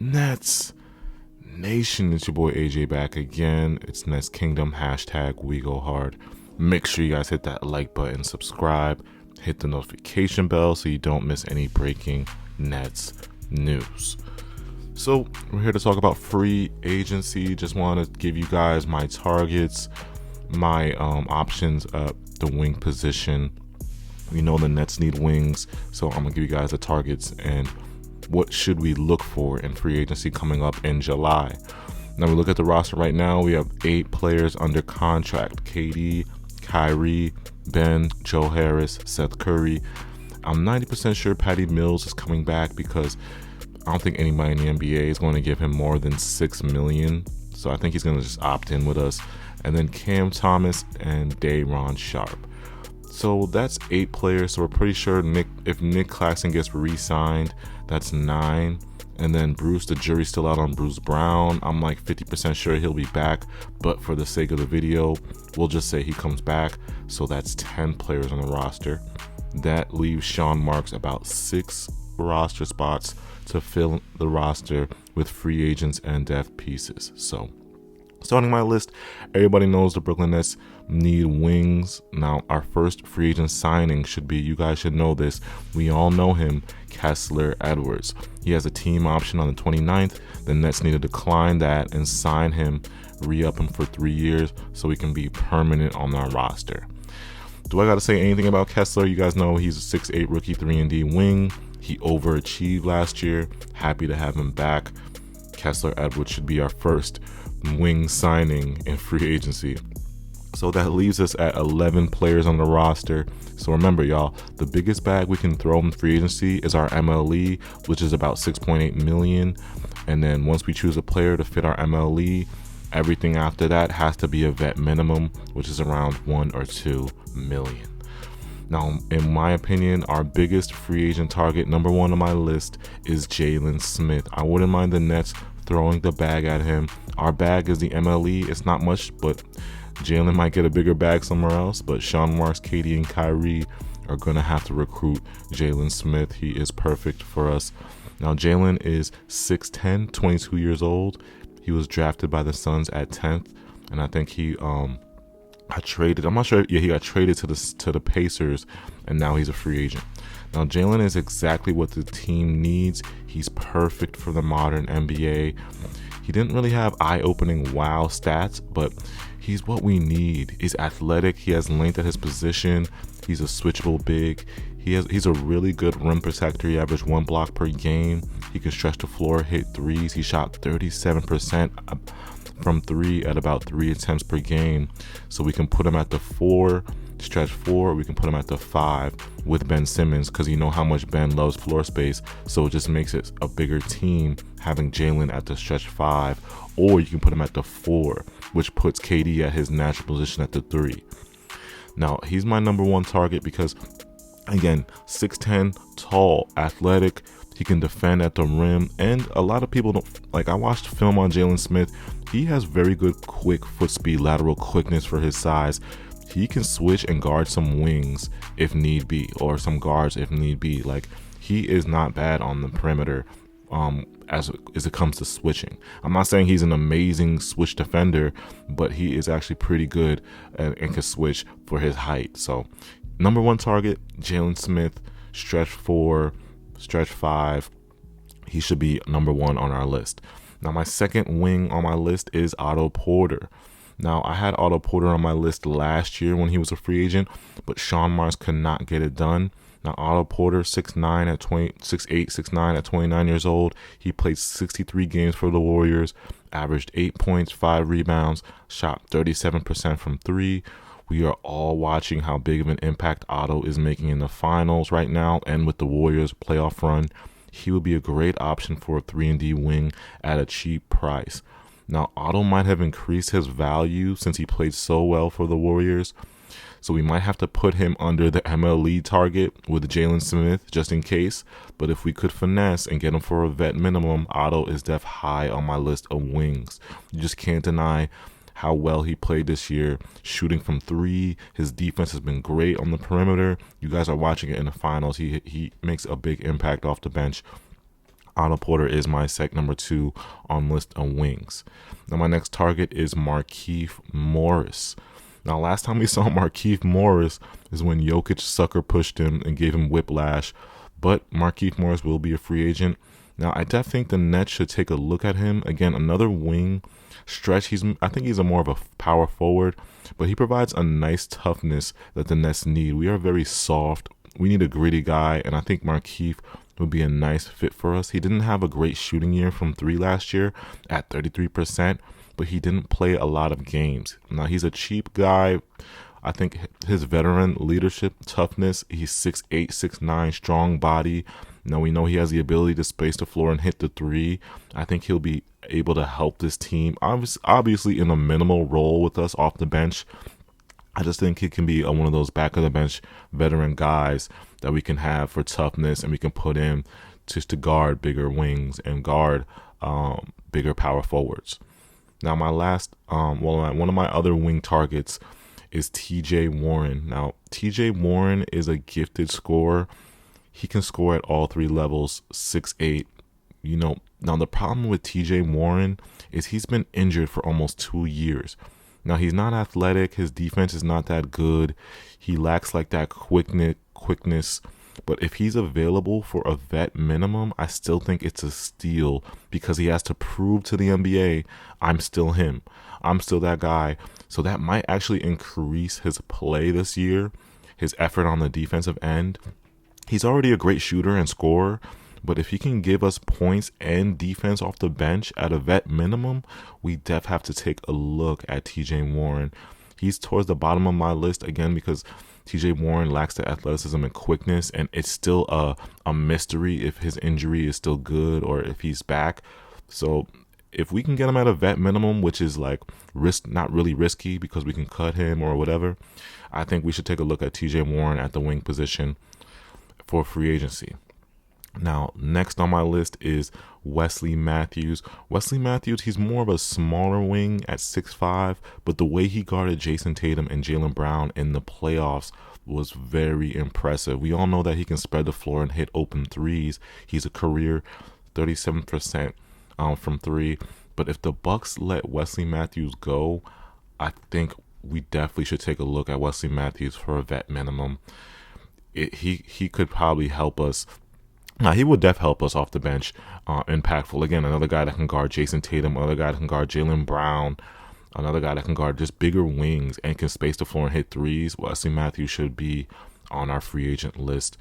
Nets Nation, it's your boy AJ back again. It's Nets Kingdom, hashtag we go hard. Make sure you guys hit that like button, subscribe, hit the notification bell so you don't miss any breaking Nets news. So we're here to talk about free agency. Just want to give you guys my targets, my options at the wing position. We know the Nets need wings, so I'm gonna give you guys the targets and what should we look for in free agency coming up in July. Now we look at the roster right now. We have 8 players under contract: KD, Kyrie, Ben, Joe Harris, Seth Curry. I'm 90% sure Patty Mills is coming back because I don't think anybody in the NBA is going to give him more than $6 million. So I think he's going to just opt in with us. And then Cam Thomas and Day'Ron Sharpe. So that's 8 players. So we're pretty sure if Nick Claxton gets re-signed, that's 9. And then Bruce, the jury's still out on Bruce Brown. I'm like 50% sure he'll be back. But for the sake of the video, we'll just say he comes back. So that's 10 players on the roster. That leaves Sean Marks about 6 roster spots to fill the roster with free agents and depth pieces. So starting my list, everybody knows the Brooklyn Nets need wings. Now, our first free agent signing should be, you guys should know this, we all know him, Kessler Edwards. He has a team option on the 29th. The Nets need to decline that and sign him, re-up him for 3 years so he can be permanent on our roster. Do I got to say anything about Kessler? You guys know he's a 6'8 rookie 3-and-D wing. He overachieved last year. Happy to have him back. Kessler Edwards should be our first wing signing in free agency. So that leaves us at 11 players on the roster. So remember, y'all, the biggest bag we can throw in free agency is our MLE, which is about $6.8 million. And then once we choose a player to fit our MLE, everything after that has to be a vet minimum, which is around $1 or $2 million. Now, in my opinion, our biggest free agent target, number 1 on my list, is Jalen Smith. I wouldn't mind the Nets throwing the bag at him. Our bag is the MLE. It's not much, but Jalen might get a bigger bag somewhere else. But Sean Marks, KD, and Kyrie are going to have to recruit Jalen Smith. He is perfect for us. Now, Jalen is 6'10", 22 years old. He was drafted by the Suns at 10th, and I think he got traded. I'm not sure. Yeah, he got traded to the Pacers, and now he's a free agent. Now, Jalen is exactly what the team needs. He's perfect for the modern NBA. He didn't really have eye-opening wow stats, but he's what we need. He's athletic. He has length at his position. He's a switchable big. He's a really good rim protector. He averaged 1 block per game. He can stretch the floor, hit threes. He shot 37% from 3 at about 3 attempts per game. So we can put him at the 4, stretch 4, or we can put him at the 5 with Ben Simmons, because you know how much Ben loves floor space. So it just makes it a bigger team having Jalen at the stretch 5, or you can put him at the 4, which puts KD at his natural position at the 3. Now, he's my number 1 target because, again, 6'10", tall, athletic. He can defend at the rim, and a lot of people don't like. I watched film on Jalen Smith. He has very good quick foot speed, lateral quickness for his size. He can switch and guard some wings if need be, or some guards if need be. Like, he is not bad on the perimeter as it comes to switching. I'm not saying he's an amazing switch defender, but he is actually pretty good and can switch for his height. So number 1 target, Jalen Smith, stretch 4, stretch 5. He should be number 1 on our list. Now, my second wing on my list is Otto Porter. Now, I had Otto Porter on my list last year when he was a free agent, but Sean Marks could not get it done. Now, Otto Porter, 6'8", 6'9", at 29 years old. He played 63 games for the Warriors, averaged 8 points, 5 rebounds, shot 37% from 3. We are all watching how big of an impact Otto is making in the finals right now and with the Warriors playoff run. He would be a great option for a 3-and-D wing at a cheap price. Now, Otto might have increased his value since he played so well for the Warriors, so we might have to put him under the MLE target with Jalen Smith just in case. But if we could finesse and get him for a vet minimum, Otto is high on my list of wings. You just can't deny how well he played this year, shooting from 3. His defense has been great on the perimeter. You guys are watching it in the finals. He makes a big impact off the bench. Otto Porter is my sec number 2 on list of wings. Now my next target is Markieff Morris. Now last time we saw Markieff Morris is when Jokic sucker pushed him and gave him whiplash, but Markieff Morris will be a free agent. Now I definitely think the Nets should take a look at him. Again, another wing stretch. I think he's more of a power forward, but he provides a nice toughness that the Nets need. We are very soft. We need a gritty guy, and I think Markieff would be a nice fit for us. He didn't have a great shooting year from 3 last year at 33%, but he didn't play a lot of games. Now, he's a cheap guy. I think his veteran leadership, toughness, he's 6'8", 6'9", strong body. Now, we know he has the ability to space the floor and hit the three. I think he'll be able to help this team, obviously in a minimal role with us off the bench. I just think he can be one of those back of the bench veteran guys that we can have for toughness, and we can put in just to guard bigger wings and guard bigger power forwards. Now my last, one of my other wing targets is TJ Warren. Now TJ Warren is a gifted scorer. He can score at all 3 levels, 6'8". Now the problem with TJ Warren is he's been injured for almost 2 years. Now, he's not athletic. His defense is not that good. He lacks like that quickness. But if he's available for a vet minimum, I still think it's a steal because he has to prove to the NBA, I'm still him. I'm still that guy. So that might actually increase his play this year, his effort on the defensive end. He's already a great shooter and scorer. But if he can give us points and defense off the bench at a vet minimum, we def have to take a look at TJ Warren. He's towards the bottom of my list, again, because TJ Warren lacks the athleticism and quickness, and it's still a mystery if his injury is still good or if he's back. So if we can get him at a vet minimum, which is like not really risky because we can cut him or whatever, I think we should take a look at TJ Warren at the wing position for free agency. Now, next on my list is Wesley Matthews. Wesley Matthews, he's more of a smaller wing at 6'5", but the way he guarded Jason Tatum and Jaylen Brown in the playoffs was very impressive. We all know that he can spread the floor and hit open threes. He's a career 37% from 3. But if the Bucks let Wesley Matthews go, I think we definitely should take a look at Wesley Matthews for a vet minimum. He could probably help us. Now, he would definitely help us off the bench, impactful. Again, another guy that can guard Jason Tatum, another guy that can guard Jaylen Brown, another guy that can guard just bigger wings and can space the floor and hit threes. Wesley Matthews should be on our free agent list.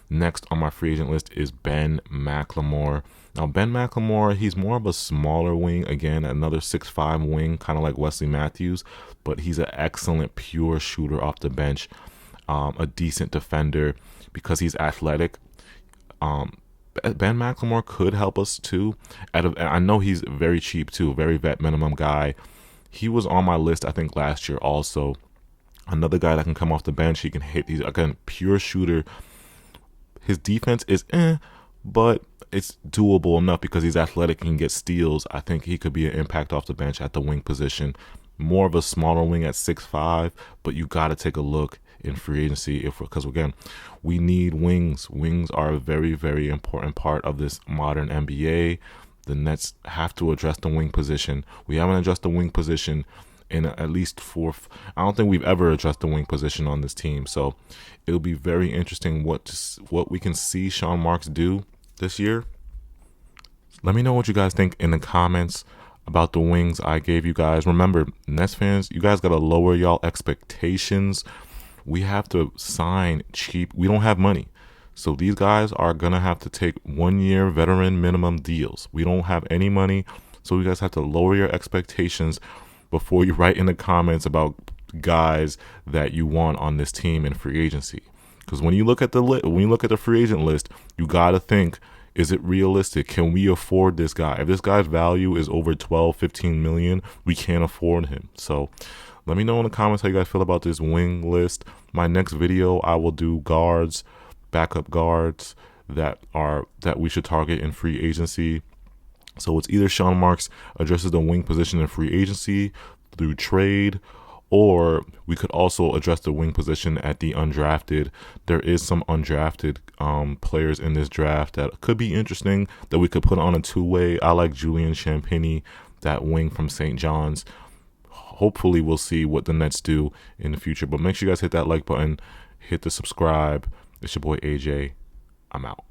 Next on my free agent list is Ben McLemore. Now, Ben McLemore, he's more of a smaller wing. Again, another 6'5" wing, kind of like Wesley Matthews, but he's an excellent pure shooter off the bench, a decent defender because he's athletic. Ben McLemore could help us too. I know he's very cheap too, very vet minimum guy. He was on my list, I think, last year also. Another guy that can come off the bench. He can hit. He's again pure shooter. His defense is but it's doable enough because he's athletic and can get steals. I think he could be an impact off the bench at the wing position. More of a smaller wing at 6'5", but you got to take a look in free agency because again, we need wings. Wings are a very, very important part of this modern NBA. The Nets have to address the wing position. We haven't addressed the wing position in at least 4. I don't think we've ever addressed the wing position on this team. So it'll be very interesting what we can see Sean Marks do this year. Let me know what you guys think in the comments about the wings I gave you guys. Remember, Nets fans, you guys got to lower y'all expectations. We have to sign cheap. We don't have money. So these guys are going to have to take 1-year veteran minimum deals. We don't have any money. So you guys have to lower your expectations before you write in the comments about guys that you want on this team in free agency. Because when you look at the free agent list, you got to think, is it realistic? Can we afford this guy? If this guy's value is over 12, 15 million, we can't afford him. So let me know in the comments how you guys feel about this wing list. My next video, I will do guards, backup guards that we should target in free agency. So it's either Sean Marks addresses the wing position in free agency through trade, Or we could also address the wing position at the undrafted. There is some undrafted players in this draft that could be interesting that we could put on a two-way. I like Julian Champagnie, that wing from St. John's. Hopefully we'll see what the Nets do in the future. But make sure you guys hit that like button, hit the subscribe. It's your boy AJ. I'm out.